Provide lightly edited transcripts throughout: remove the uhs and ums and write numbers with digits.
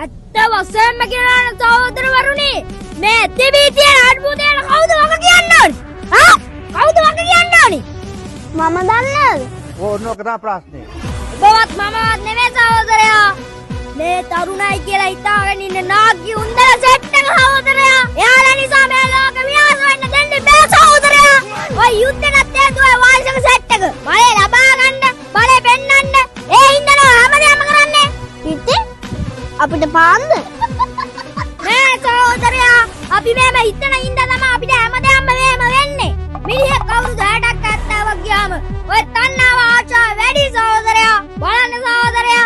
ඇත්ත වශයෙන්ම කියනවා නම් සහෝදරවරුනි මේ දෙවිතිය අද්භූතයන කවුද වග කියන්න ඕනි? කවුද වග කියන්න ඕනි? මම දන්නේද? ඕනෝක තමයි ප්‍රශ්නේ. ඔබවත් මමවත් නෙමෙයි සහෝදරයා. මේ තරුණයි කියලා හිතාගෙන ඉන්න නාග්ගේ උන්දල සෙට් එක සහෝදරයා. එයාලා නිසා මේ ලෝක විනාශ වෙන්න දෙන්න බෑ සහෝදරයා. ඔය යුද්ධෙකට හේතුව වාල්සක සෙට් එක. බලය ලබා ගන්න, බලය පෙන්නන්න. ඒ හින්දා හැමදේම කරන්නේ. ඉතින් අපිට පාන්ද? නෑ සහෝදරයා. අපි මේම හිතන හින්දා තමයි අපිට හැමදේම මේම වෙන්නේ. මිනිහෙක් කවුරුද 60ක් 70ක් ගියාම ඔය තණ්හාව ආශාව වැඩි සහෝදරයා. බලන්න සහෝදරයා.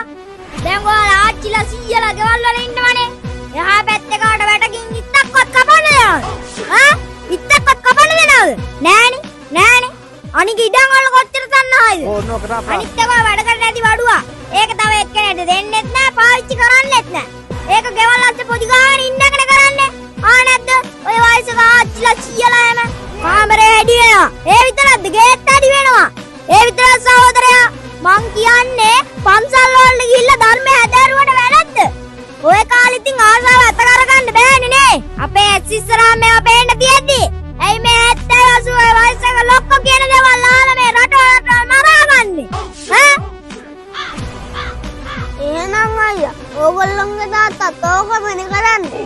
දැන් ඔයාලා ආච්චිලා සීයලා ගෙවල් වල ඉන්නවනේ. එහා පැත්තේ කාට වැටකින් ඉත්තක්වත් කපන්න දෙනවද? ඉත්තක්වත් කපන්න දෙනවද? නෑනේ. අනික ඉඩම් වල කොච්චර තණ්හායිද? ඕනෝක තමයි. අනිත් එක වැඩ කරන්න ඇති වඩුවා. ඒක තව එක්කෙනෙක්ට දෙන්නෙත් නෑ, පාවිච්චි කරන්නෙත් නෑ. ඒක ගෙවල් අස්සේ පොඩි ගාන ඉන්නකනේ කරන්නේ. නැද්ද? ඔය වයසක ආච්චිලා සීයලා එම කාමරේ වැඩි වෙනවා. ඒ විතරක්ද? ගේට් වැඩි වෙනවා. ඒ විතරක් සහෝදරයා. මං කියන්නේ පන්සල් වලට ගිහිල්ලා ධර්මය හැදෑරුවට වැරද්ද. ඔය කාලෙ ඉතින් ආසාව අත කරගන්න බෑනේ නේ. අපේ එක්ස් ඉස්සරහා මේවා පේන්න තියෙද්දි. ඇයි මේ 70 80 වයසක ලොක්කෝ කියන දේවල් අහලා මේ රට මරාගන්නේ? එහෙනම් අයියා ඕගොල්ලෝගේ තාත්තත් ඕකමනේ කරන්නේ.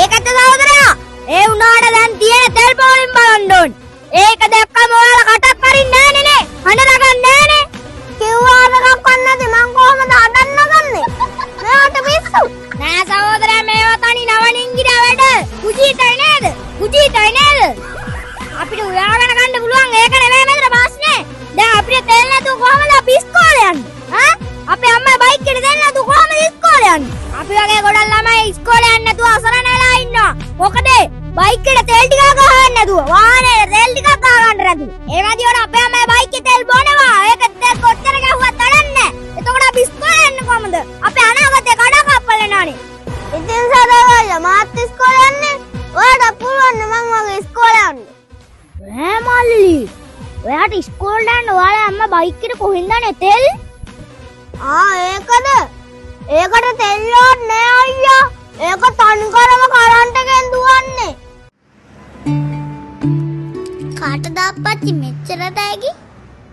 ඒකත් සහෝදරයා. ඒ උනාට දැන් තියෙන තෙල් පොලින් බලන්න ඕනේ. ඒක දැක්කම ඔයාලා කටක් අරින්නේ නෑනේ නේ. හඬ නගන්නේ නෑනේ. කිව්වාම කක්කන්නේ නැති මං කොහමද හඬන්න ගන්නේ? මෙයාට පිස්සු. නෑ සහෝදරයා මේවා තනි නවනින්ගිර වැඩ. කුජීතයි නේද? අපිට උයාගෙන ගන්න පුළුවන් ඒක නෙමෙයි මෙතන ප්‍රශ්නේ. දැන් අපිට තෙල් නැතුව කොහමද අපි ඉස්කෝලේ යන්නේ? අපේ අම්මා බයික් එකට දෙන්න නැතුව කොහමද ඉස්කෝලේ යන්නේ? අපි වගේ ගොඩක් ළමයි ඉස්කෝලේ යන්නේ නැතුව අසරණ වෙලා ඉන්නවා. මොකද බයික් එකට තෙල් ටිකක් ගහන්න නැතුව, වාහනේ තෙල් ටිකක් ගහන්න නැතුව. ඒ වගේ වල අපේ අම්මා බයික් එකේ තෙල් බොනවා. ඒක තෙල් කොච්චර ගහුවත් තඩන්නේ. එතකොට අපි ඉස්කෝලේ යන්නේ කොහමද? අපේ අනාගතේ කඩ කප්පල් වෙනවනේ. ඉතින් සදවල මාත් ඉස්කෝලේ යන්නේ. ඔයාට පුළුවන් නම් මම වගේ ඉස්කෝලේ යන්න. මල්ලි. ඔයාට ඉස්කෝලේ යන්න ඔයාලා අම්මා බයික් එකට කොහෙන්ද යන්නේ තෙල්? ඒකද? ඒකට තෙල් ඕනේ අයියා. ඒක තනිකරම කරන්ට් එකෙන් දුවන්නේ. කාටද අප්පච්චි මෙච්චර තෑගි?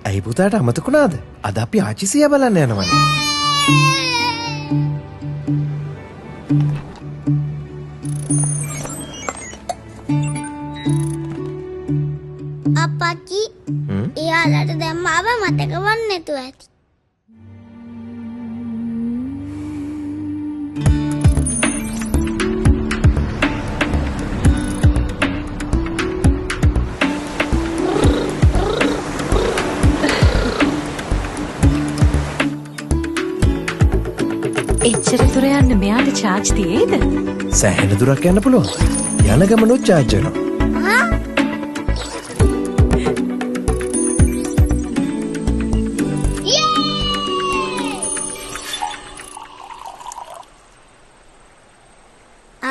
ඇයි පුතාට අමතකුණාද? අද අපි ආච්චිසියා බලන්න යනවනේ. අප්පච්චි එයාලට දැන් මාව මතක වන්නේ නැතුව ඇති. එච්චර දුර යන්න මෙයාට චාර්ජ් තියේද? සෑහෙන දුරක් යන්න පුළුවන්. යන ගමනොත් චාර්ජ් වෙනවා.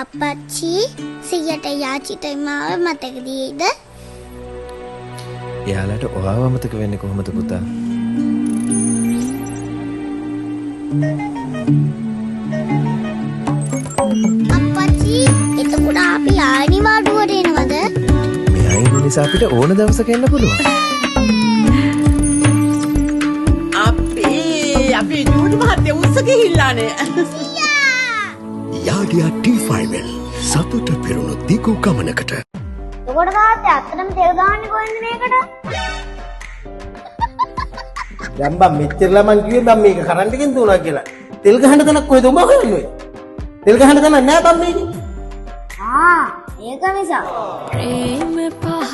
අප්පච්චි සියට යාචිතයි මාව මතක දීද? එයාලට ඔයාව අමතක වෙන්නේ කොහොමද පුතා? අප්පච්චි එතකොට අපි ආනි වාඩුවට එනවද? මෙයා ඉන්න නිසා අපිට ඕන දවසක එන්න පුළුවන්. අපි ජූඩි මහත්තයා උස්ස ගිහිල්ලානේ. යාගියා T5L සතුට පිරුණු දිගු ගමනකට. එතකොට තාත්තේ අත්තටම තෙල් ගහන්නේ කොහෙන්ද මේකට? දැන් බං මෙච්චරලා මං කිව්වේ බං මේක කරන්ට් එකෙන් දුවනවා කියලා. තෙල් ගහන්න තැනක් කොහෙද උඹ හොයන්නේ? තෙල් ගහන්න තැනක් නෑ බං මේකේ. ඒක නිසා. ප්‍රේම පහ